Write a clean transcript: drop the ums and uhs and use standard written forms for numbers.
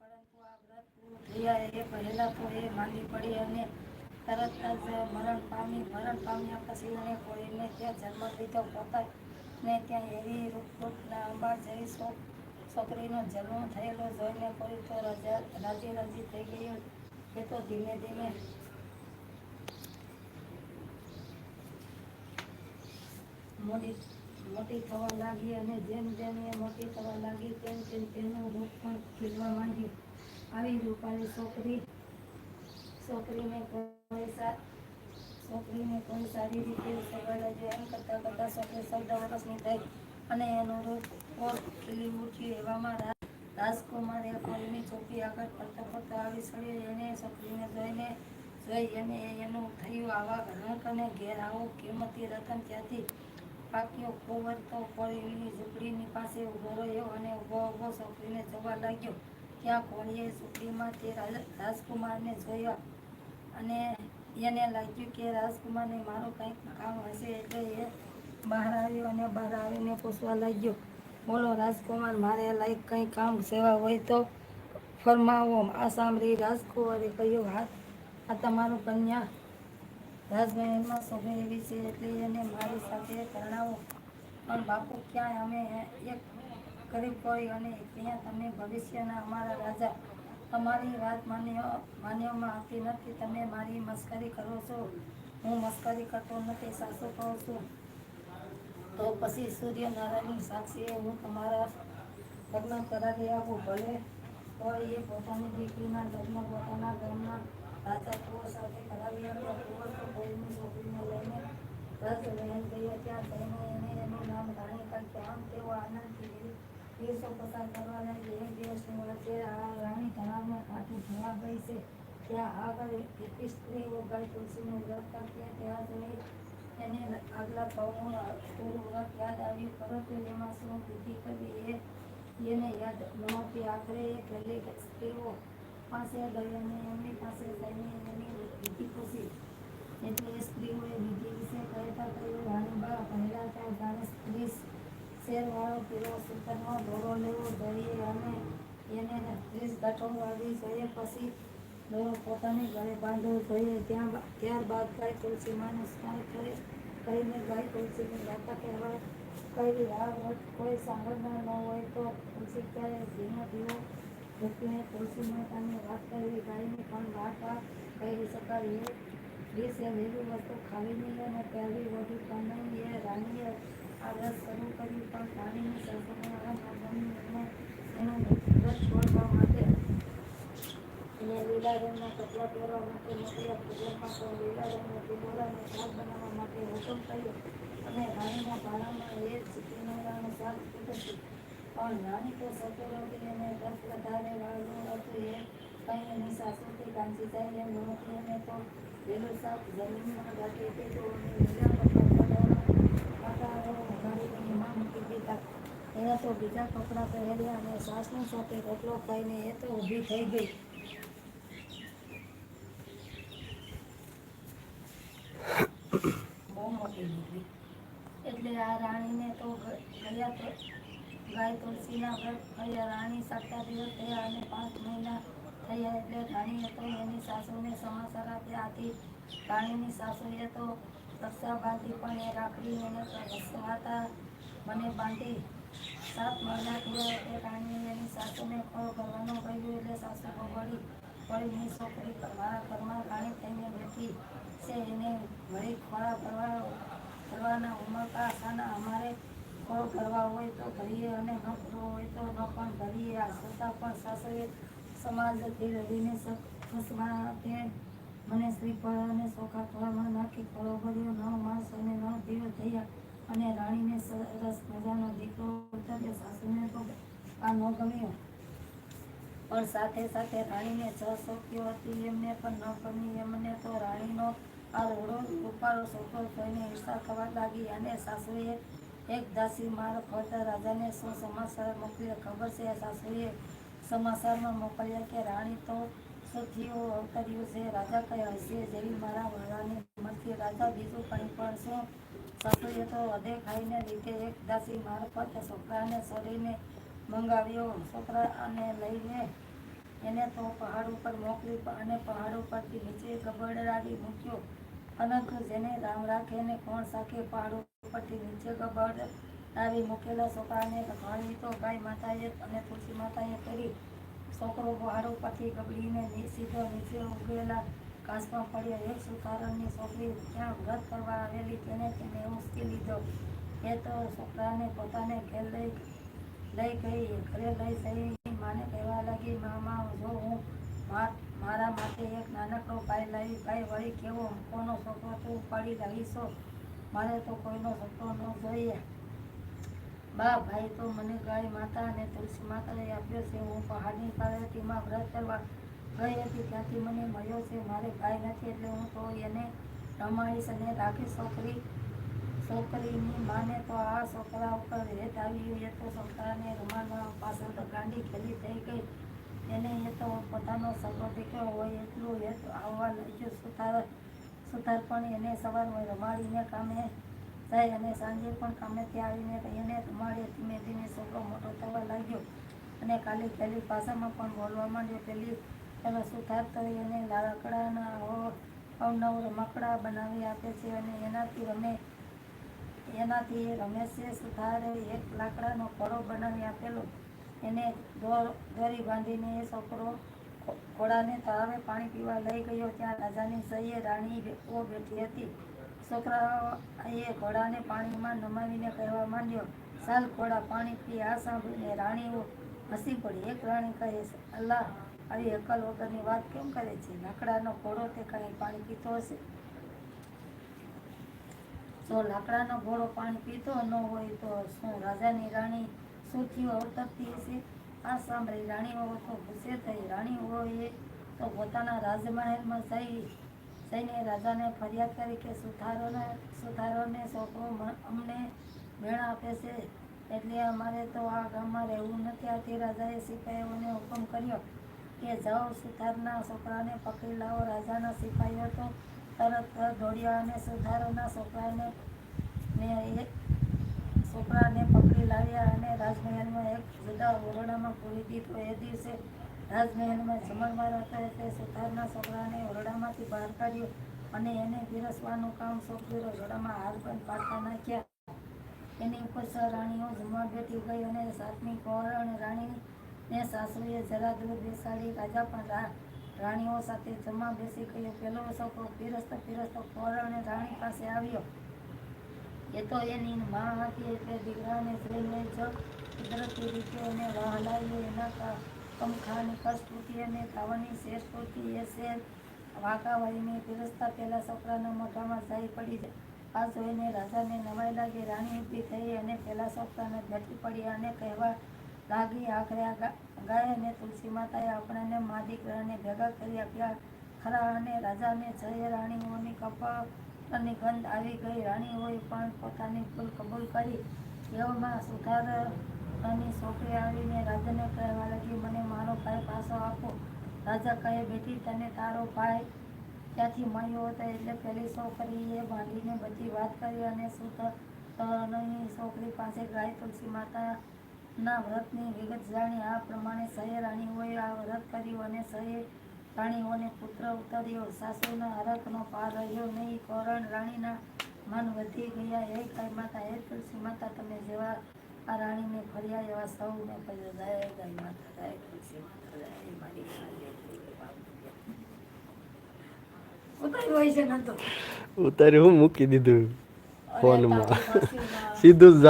પરંતુ આ વ્રત પૂરું થયા એ પહેલા તો એ માંદી પડી અને તરત જ મરણ પામ્યા પછી એને કોઈને ત્યાં જન્મ લીધો. પોતાને ત્યાં એવી રૂપકૂટના અંબાર જેવી છોકરીનો જન્મ થયેલો જોઈને કોઈ તો રાજી થઈ ગયું. એ તો ધીમે ધીમે મોટી થવા લાગી અને જેમ જેમ એ મોટી થવા લાગી તેમ તેમ તેનું રૂપ પણ ખીલવા માંડ્યું. આવી રૂપાળી છોકરીને કોઈ સારી રીતે સંભાળે. એમ કરતા કરતા છોકરી 14 વર્ષની થઈ અને એનું રૂપ ઓર ખીલી ઉઠ્યું. એવામાં રાજકુમાર એ કોઈની ચોકી આગળ ફરતો ફરતો આવી ચડ્યો. એને છોકરીને જોઈ એને એનું થયું, આવા રંક અને ઘેર આવું કિંમતી રતન ક્યાંથી પાક્યું? કુંવર તો કોળીની ઝૂંપડીની પાસે ઊભો રહ્યો અને ઊભો છોકરીને જોવા લાગ્યો. ત્યાં કોળીએ ઝૂંપડીમાં તે રાજકુમારને જોયા અને એને લાગ્યું કે રાજકુમારને મારું કંઈક કામ હશે. એટલે એ બહાર આવ્યો અને બહાર આવીને પૂછવા લાગ્યો, બોલો રાજકુમાર, મારે લાયક કંઈ કામ સેવા હોય તો ફરમાવો. આ સાંભળી રાજકુંવરે કહ્યું, આ તમારું કન્યા રાજમહેલમાં શોભે એવી છે, એટલે એને મારી સાથે પરણાવો. પણ બાપુ, ક્યાં અમે એક ગરીબ કોળી અને ત્યાં તમે ભવિષ્યના અમારા રાજા. તમારી વાત માન્યમાં આવતી નથી. તમે મારી મસ્કરી કરો છો. હું મસ્કરી કરતો નથી, સાચું કહું છું. તો પછી સૂર્યનારાયણની સાક્ષીએ હું તમારા લગ્ન કરાવી આપું. ભલે. કોળીએ પોતાની દીકરીના લગ્ન પોતાના ગામના રાજા કુંવર સાથે કરાવી આપ્યા. કુંવર તો કોળીની છોકરીને લઈને રાજમહેલ ગયો. ત્યાં જઈને એને એનું નામ રાણી રાખ્યું. આમ તેઓ આનંદથી દિવસો પસાર કરવા લાગ્યા. એક દિવસની વાત છે. આ રાણી તળાવમાં કાંઠે જોવા ગઈ છે. ત્યાં આગળ કેટલી સ્ત્રીઓ ગાય તુલસીનું વ્રત કરતી હતી. આ જોઈ એને આગલા ભાવનું પૂરું વ્રત યાદ આવ્યું, પરંતુ એમાં શું વિધિ કરવી એને યાદ નહોતી. આખરે એ કેટલીક સ્ત્રીઓ પાસે ગઈ અને એમની પાસે જઈને એની વિધિ પૂછી. એટલે એ સ્ત્રીઓએ વિધિ વિશે કહેતા કહ્યું, રાણીબા, પહેલા તો જાણે સ્ત્રી શેરવાળો પીળો સૂતરનો દોરો લેવો જોઈએ અને એને 30 ગાંઠો વાળવી જોઈએ. પછી દોરો પોતાની ગળે બાંધવો જોઈએ. ત્યારબાદ ગાય તુલસી માનું સ્મરણ કરીને ગાય તુલસીની ગાથા કહેવા કહી. આ વ્રત કોઈ સાંભળનાર ન હોય તો તુલસી ક્યારે ધીમો દીવો મૂકીને તુલસી માતાની વાત કરવી. ગાયની પણ વાત કહી શકાય. એ વહેલી વસ્તુ ખાવી નહીં અને પહેરવી ઓઢી પણ નહીં. એ રાણીએ આ વ્રત શરૂ કર્યું, પણ રાણીની સાસુને આ ન ગમ્યું. એનું વ્રત છોડવા માટે એને લીલા રંગના કપડાં પહેરવા માટે મોકલ્યા. ભોજનમાં પણ લીલા રંગના ટીંડોળાનું શાક બનાવવા માટે હુકમ કર્યો અને રાણીના ભાણામાં એ જ ટીંડોળાનું શાક પીરસ્યું. પણ રાણી તો ચતુર હતી અને વ્રત વધારે વાળું હતું. એ કંઈ એની સાસુથી ગાંજી જાય એમ નહોતી. એને તો લીલું શાક જમીનમાં દાટી દીધું અને લીલા કપડાં ઉઘાડીને એમાં મૂકી દીધા. એને તો બીજા કપડાં પહેર્યા અને સાસની સાથે રોટલો ખાઈને એ તો ઊભી થઈ ગઈ. બહુ મોટી દીકરી. એટલે આ રાણીને તો ગાય તુલસીના વ્રત કર્યા. રાણી 7 દિવસ થયા અને 5 મહિના થયા એટલે રાણીએ તો એની સાસુને સમાચાર આપ્યા. આથી રાણીની સાસુએ તો રક્ષા બાંધી, પણ એ રાખડી એને માતા મને બાંધી. 7 મહિના થયા એટલે રાણીએ એની સાસુને ખોળ ભરવાનું કહ્યું. એટલે સાસુ ભગવડી કોળીની છોકરી મારા ઘરમાં રાણી થઈને બેઠી છે, એને વળી ખોળા ભરવાના ઉમળકા શાના? અમારે ખોળ ભરવા હોય તો ભરીએ અને ન ભરવો હોય તો ન પણ ભરીએ. આ છતાં પણ સાસુએ સમાજથી લડીને અકસ્માતે મને શ્રીફળ અને ચોખા ખોળામાં નાખી ખોળો ભર્યો. 9 માસ અને 9 દિવસ થયા અને રાણીને સરસ મજાનો દીકરો ઉતર્યો. સાસુને તો આ ન ગમ્યું, પણ સાથે સાથે રાણીને 6 છોકરીઓ હતી એમને પણ ન ગમી. એમને તો રાણીનો આ રૂપાળો છોકરો જોઈને ઈર્ષા થવા લાગી અને સાસુએ એક દાસી મારફત રાજાને શું સમાચાર મોકલ્યા ખબર છે? સાસુએ સમાચારમાં મોકલ્યા કે રાણી તો સુખીઓ અવતર્યું છે. રાજા કહે, હશે જેવી મારા વાલાની મરજી. રાજા બીજું કંઈ પણ શું? સાસુએ તો હદે ખાઈને લીધે એક દાસી મારફત છોકરાને છોડીને મંગાવ્યો. છોકરાને લઈને એને તો પહાડ ઉપર મોકલી અને પહાડ ઉપરથી નીચે ગબડાવી મૂક્યો. અનંત જેને રામ રાખે ને કોણ સાખે. પહાડ ઉપરથી નીચે ગબડાવી મૂકેલા છોકરાને ઘણી તો ગાય માતાએ અને તુલસી માતાએ કરી. છોકરો પહાડ ઉપરથી ગબડીને સીધો નીચે ઉગેલા ઘાસમાં પડ્યો. એક સુથારની છોકરી ત્યાં વ્રત કરવા આવેલી તેને ઉંચકી લીધો. એ તો છોકરાને પોતાને ઘેર લઈ ગઈ. ઘરે લઈ જઈ માને કહેવા લાગી, મામા જો હું મારા માટે એક નાનકડો ભાઈ લાવી. ભાઈ વળી કેવો કોનો છોકરો તું ઉપાડી લાવી છો? મારે તો કોઈનો છોકરો ન જોઈએ બા. ભાઈ તો મને ગાય માતા અને તુલસી માતાએ આપ્યો છે. હું પહાડની પાર્વતીમાં વ્રત કરવા ગઈ હતી ત્યાંથી મને મળ્યો છે. મારે ભાઈ નથી એટલે હું તો એને રમાડીશ અને રાખીશ. છોકરીની માને તો આ છોકરા ઉપર રેત આવી. એ તો છોકરાને રમાડવા પાછળ તો ગાંડી ખેલી થઈ ગઈ. એને એ તો પોતાનો સગો દીકરો હોય એટલું હેત આવવા લાગ્યું. સુથાર પણ એને સવારમાં રમાડીને કામે જાય અને સાંજે પણ કામેથી આવીને એને રમાડે. ધીમે ધીમે છોકરો મોટો થવા લાગ્યો અને કાલી પહેલી ભાષામાં પણ બોલવા માંડ્યો. પેલો સુથાર તો એને લાકડાના અવનવ રમકડા બનાવી આપે છે અને એનાથી એ રમે છે. સુથારે એક લાકડાનો ઘોડો બનાવી આપેલો. એને દોરી બાંધીને એ છોકરો ઘોડાને તળાવે પાણી પીવા લઈ ગયો. ત્યાં રાજાની સહીએ રાણી બેઠી હતી. છોકરાએ ઘોડાને પાણીમાં નમાવીને કહેવા માંડ્યો, ચાલ ઘોડા પાણી પી. આ સાંભળીને રાણીઓ હસી પડી. એક રાણી કહે છે, અલ્લાહ, આવી અકલ વગરની વાત કેમ કરે છે? લાકડાનો ઘોડો તે કાંઈ પાણી પીતો હશે? જો લાકડાનો ઘોડો પાણી પીતો ન હોય તો શું રાજાની રાણી શું થયું અવતરતી હશે? આ સાંભળી રાણીઓ તો ગુસ્સે થઈ. રાણીઓએ તો પોતાના રાજમહેલમાં જઈને રાજાને ફરિયાદ કરી કે સુથારોને છોકરો અમને મેળા આપે છે એટલે અમારે તો આ ગામમાં રહેવું નથી. આથી રાજાએ સિપાહીઓને હુકમ કર્યો કે જાઓ સુથારના છોકરાને પકડી લાવો. રાજાના સિપાહીઓ તો તરત દોડ્યા અને સુથારોના છોકરાને પકડી લાવ્યા અને રાજમહેલમાં એક જુદા ઓરડામાં પૂરી દીધો. એ દિવસે રાજમહેલમાં જમણવાર હતો એટલે સુથારના છોકરાને ઓરડામાંથી બહાર કાઢ્યો અને એને પીરસવાનું કામ સોંપ્યું. રસોડામાં હાર બંધ પાડતા નાખ્યા. એની ઉપર 6 રાણીઓ જમવા બેઠી ગઈ અને 7મી કોરણ રાણીને સાસુએ જરા દૂર બેસાડી. રાજા પણ રાણીઓ સાથે જમવા બેસી ગયો. પેલો છોકરો પીરસતો કોરણ રાણી પાસે આવ્યો. એ તો એની માં હતી એટલે દીકરાને જોઈને જ કુદરતી રીતે એને વહાલાવ્યો. એના કમખાની કસ તૂટી અને ખાવાની શેર તૂટી. એ શેર વાંકા વળીને પીરસતા પેલા છોકરાના મોઢામાં જાય પડી. આ જોઈને રાજાને નવાઈ લાગી. રાણી ઊભી થઈ અને પેલા છોકરાને બેઠી પડી અને કહેવા લાગી, આખરે ગાય અને તુલસી માતાએ આપણને મા દીકરાને ભેગા કરી આપ્યા ખરા. અને રાજાને 6 રાણીઓની કપટની ગંધ આવી ગઈ. રાણીઓએ પણ પોતાની ભૂલ કબૂલ કરી. એવામાં સુથારની છોકરી આવીને રાજાને કહેવા લાગી, મને મારો ભાઈ પાછો આપો. રાજા કહે, બેટી, તને તારો ભાઈ ત્યાંથી મળ્યો હતો? એટલે પેલી છોકરીએ ભાંડીને બધી વાત કરી અને સુથારની છોકરી પાસે ગાય તુલસી માતાના વ્રતની વિગત જાણી. આ પ્રમાણે 6 રાણીઓએ આ વ્રત કર્યું અને 6 રાણીઓને પુત્ર ઉતર્યો. સાસુના હરખનો પાર રહ્યો નહીં. કોરણ રાણીના મન વધી ગયા. હે ગાય માતા, હે તુલસી માતા, તમે જેવા આ રાણીને ફર્યા એવા સૌને ફર્યો. જય ગાય માતા, જય તુલસી માતા, જય મારી ઉતાર્યું હોય છે. નતો ઉતાર્યું, હું મૂકી દીધું ફોનમાં સીધું જ